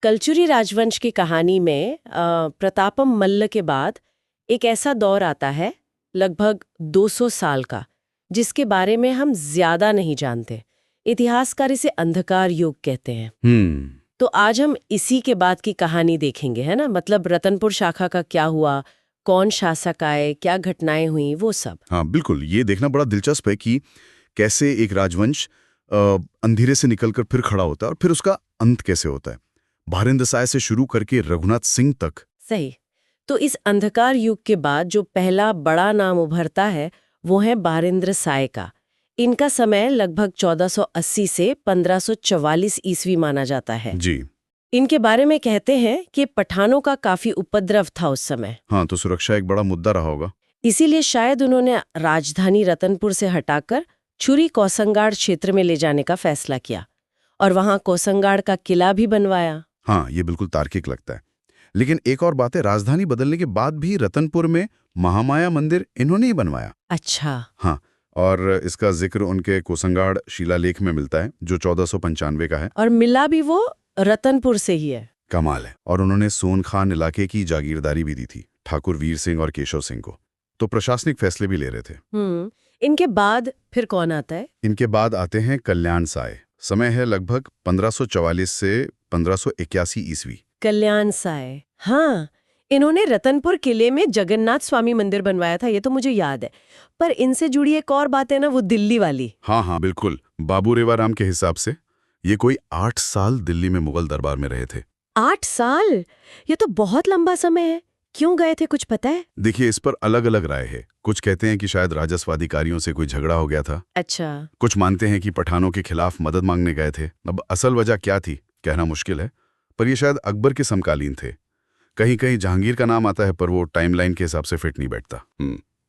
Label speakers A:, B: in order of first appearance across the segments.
A: कलचुरी राजवंश की कहानी में प्रतापम मल्ल के बाद एक ऐसा दौर आता है, लगभग 200 साल का, जिसके बारे में हम ज्यादा नहीं जानते। इतिहासकार इसे अंधकार युग कहते हैं। तो आज हम इसी के बाद की कहानी देखेंगे, है ना? मतलब रतनपुर शाखा का क्या हुआ, कौन शासक आए, क्या घटनाएं हुई, वो सब।
B: हाँ बिल्कुल, ये देखना बड़ा दिलचस्प है कि कैसे एक राजवंश अंधेरे से निकलकर फिर खड़ा होता है और फिर उसका अंत कैसे होता है, भारिंद साय से शुरू करके रघुनाथ सिंह तक।
A: सही। तो इस अंधकार युग के बाद जो पहला बड़ा नाम उभरता है वो है बारिंद्र साय का। इनका समय लगभग 1480 से 1544 ईस्वी माना जाता है।
B: जी
A: इनके बारे में कहते हैं कि पठानों का काफी उपद्रव था उस समय।
B: हाँ, तो सुरक्षा एक बड़ा मुद्दा रहा होगा।
A: इसीलिए शायद उन्होंने राजधानी रतनपुर से हटाकर छुरी कौसंगाड़ क्षेत्र में ले जाने का फैसला किया और वहां कौसंगाड़ का किला भी बनवाया।
B: हाँ, ये बिल्कुल तार्किक लगता है। लेकिन एक और बात है, राजधानी बदलने के बाद भी रतनपुर में महामाया मंदिर इन्होंने ही बनवाया।
A: अच्छा।
B: हाँ, और इसका जिक्र उनके कोसंगाड़ शिलालेख में मिलता है जो 1495 का है।
A: और मिला भी वो रतनपुर से ही है।
B: कमाल है। और उन्होंने सोनखान इलाके की जागीरदारी भी दी थी ठाकुर वीर सिंह और केशव सिंह को, तो प्रशासनिक फैसले भी ले रहे थे।
A: इनके बाद फिर कौन आता है?
B: इनके बाद आते हैं कल्याण साय। समय है लगभग 1544 से 1581 ईस्वी।
A: कल्याण साय, हाँ, इन्होंने रतनपुर किले में जगन्नाथ स्वामी मंदिर बनवाया था, ये तो मुझे याद है। पर इनसे जुड़ी एक और बात है ना, वो दिल्ली वाली।
B: हाँ हाँ बिल्कुल, बाबू रेवाराम के हिसाब से ये कोई 8 साल दिल्ली में मुगल दरबार में रहे थे।
A: 8 साल? ये तो बहुत लंबा समय है। क्यों गए थे, कुछ पता है?
B: देखिए, इस पर अलग अलग राय है। कुछ कहते हैं कि शायद राजस्व अधिकारियों से कोई झगड़ा हो गया था।
A: अच्छा।
B: कुछ मानते हैं कि पठानों के खिलाफ मदद मांगने गए थे। अब असल वजह क्या थी कहना मुश्किल है, पर ये शायद अकबर के समकालीन थे। कहीं कहीं जहांगीर का नाम आता है, पर वो टाइमलाइन के हिसाब से फिट नहीं बैठता।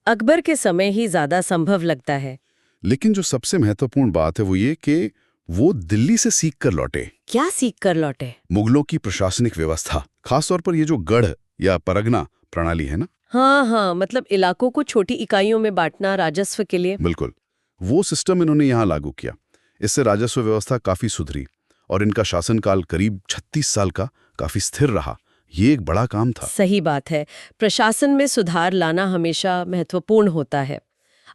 A: अकबर के समय ही ज्यादा संभव लगता है।
B: लेकिन जो सबसे महत्वपूर्ण बात है वो ये कि वो दिल्ली से सीख कर लौटे।
A: क्या सीख कर लौटे?
B: मुगलों की प्रशासनिक व्यवस्था, खासतौर पर ये जो गढ़ या परगना प्रणाली है ना।
A: हाँ हाँ, मतलब इलाकों को छोटी इकाइयों में बांटना राजस्व के लिए।
B: बिल्कुल, वो सिस्टम इन्होंने यहाँ लागू किया। इससे राजस्व व्यवस्था काफी सुधरी और इनका शासनकाल करीब 36 साल का काफी स्थिर रहा। ये एक बड़ा काम था।
A: सही बात है, प्रशासन में सुधार लाना हमेशा महत्वपूर्ण होता है।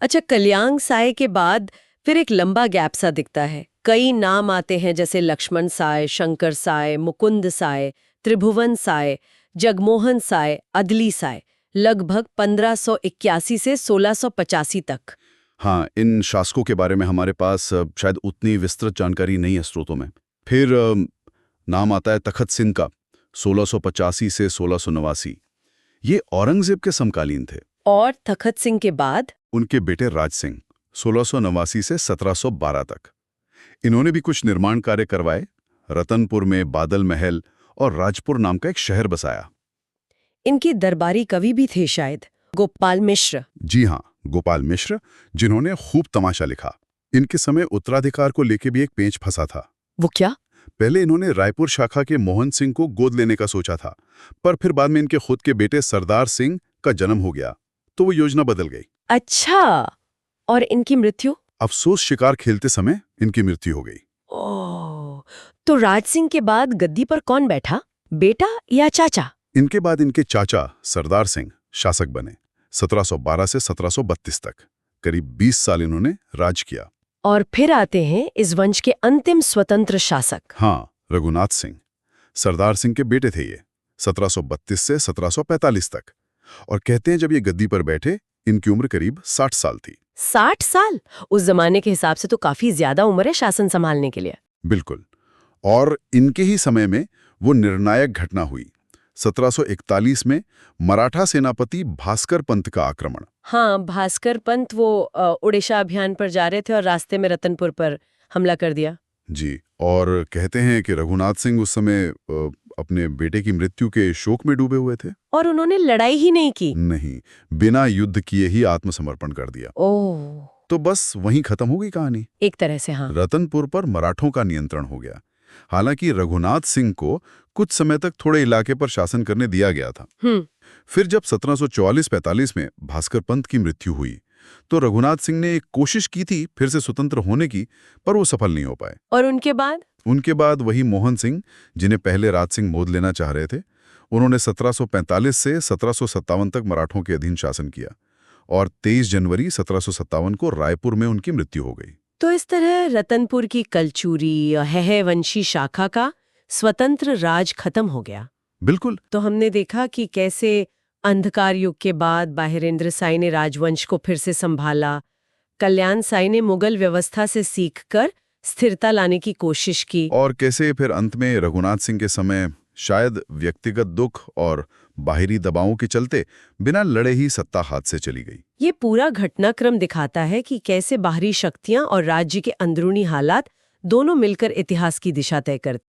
A: अच्छा, कल्याण साय के बाद फिर एक लंबा गैप सा दिखता है। कई नाम आते हैं, जैसे लक्ष्मण साय, शंकर साय, मुकुंद साय, त्रिभुवन साय, जगमोहन साय, अदली साय, लगभग 1581 से 1685 तक।
B: हाँ, इन शासकों के बारे में हमारे पास शायद उतनी विस्तृत जानकारी नहीं है स्रोतों में। फिर नाम आता है तखत सिंह का, 1685 से 1689। ये औरंगजेब के समकालीन थे।
A: और तखत सिंह के बाद
B: उनके बेटे राज सिंह, 1689 से 1712 तक। इन्होंने भी कुछ निर्माण कार्य करवाए। रतनपुर में बादल महल और राजपुर नाम का एक शहर बसाया।
A: इनके दरबारी कवि भी थे शायद, गोपाल मिश्र।
B: जी हाँ, गोपाल मिश्र, जिन्होंने खूब तमाशा लिखा। इनके समय उत्तराधिकार को लेकर भी एक पेंच फंसा था।
A: वो क्या?
B: पहले इन्होंने रायपुर शाखा के मोहन सिंह को गोद लेने का सोचा था, पर फिर बाद में इनके खुद के बेटे सरदार सिंह का जन्म हो गया, तो वो योजना बदल गई।
A: अच्छा, और इनकी मृत्यु?
B: अफसोस, शिकार खेलते समय इनकी मृत्यु हो गई।
A: ओह, तो राज सिंह के बाद गद्दी पर कौन बैठा, बेटा या चाचा?
B: इनके बाद इनके चाचा सरदार सिंह शासक बने, 1712 से 1732 तक। करीब 20 साल इन्होंने राज किया।
A: और फिर आते हैं इस वंश के अंतिम स्वतंत्र शासक।
B: हाँ, रघुनाथ सिंह। सरदार सिंह के बेटे थे ये, 1732 से 1745 तक। और कहते हैं जब ये गद्दी पर बैठे, इनकी उम्र करीब 60 साल थी।
A: 60 साल? उस जमाने के हिसाब से तो काफी ज्यादा उम्र है शासन संभालने के लिए।
B: बिल्कुल। और इनके ही समय में वो निर्णायक घटना हुई, 1741 में मराठा सेनापति भास्कर पंत का आक्रमण।
A: हाँ, भास्कर पंत वो उड़ीसा अभियान पर जा रहे थे और रास्ते में रतनपुर पर हमला कर दिया।
B: जी, और कहते हैं कि रघुनाथ सिंह उस समय अपने बेटे की मृत्यु के शोक में डूबे हुए थे।
A: और उन्होंने लड़ाई ही नहीं की।
B: नहीं, बिना युद्ध किए ही आत्मसमर्पण कर दिया।
A: ओह,
B: तो बस वहीं खत्म हो गई कहानी।
A: एक तरह से। हाँ,
B: रतनपुर पर मराठों का नियंत्रण हो गया। हालांकि रघुनाथ सिंह को कुछ समय तक थोड़े इलाके पर शासन करने दिया गया था। फिर जब 1744-45 में भास्कर पंत की मृत्यु हुई, तो रघुनाथ सिंह ने एक कोशिश की थी फिर से स्वतंत्र होने की, पर वो सफल नहीं हो पाए।
A: और उनके बाद?
B: उनके बाद वही मोहन सिंह, जिन्हें पहले राज सिंह मोद लेना चाह रहे थे, उन्होंने 1745 से 1757 तक मराठों के अधीन शासन किया और 23 जनवरी 1757 को रायपुर में उनकी मृत्यु हो गई।
A: तो इस तरह रतनपुर की कलचूरी है वंशी शाखा का स्वतंत्र राज खत्म हो गया।
B: बिल्कुल।
A: तो हमने देखा कि कैसे अंधकार युग के बाद बाहिरेंद्र साई ने राजवंश को फिर से संभाला, कल्याण साई ने मुगल व्यवस्था से सीखकर स्थिरता लाने की कोशिश की,
B: और कैसे फिर अंत में रघुनाथ सिंह के समय शायद व्यक्तिगत दुख और बाहरी दबावों के चलते बिना लड़े ही सत्ता हाथ से चली गई।
A: ये पूरा घटनाक्रम दिखाता है कि कैसे बाहरी शक्तियां और राज्य के अंदरूनी हालात दोनों मिलकर इतिहास की दिशा तय करते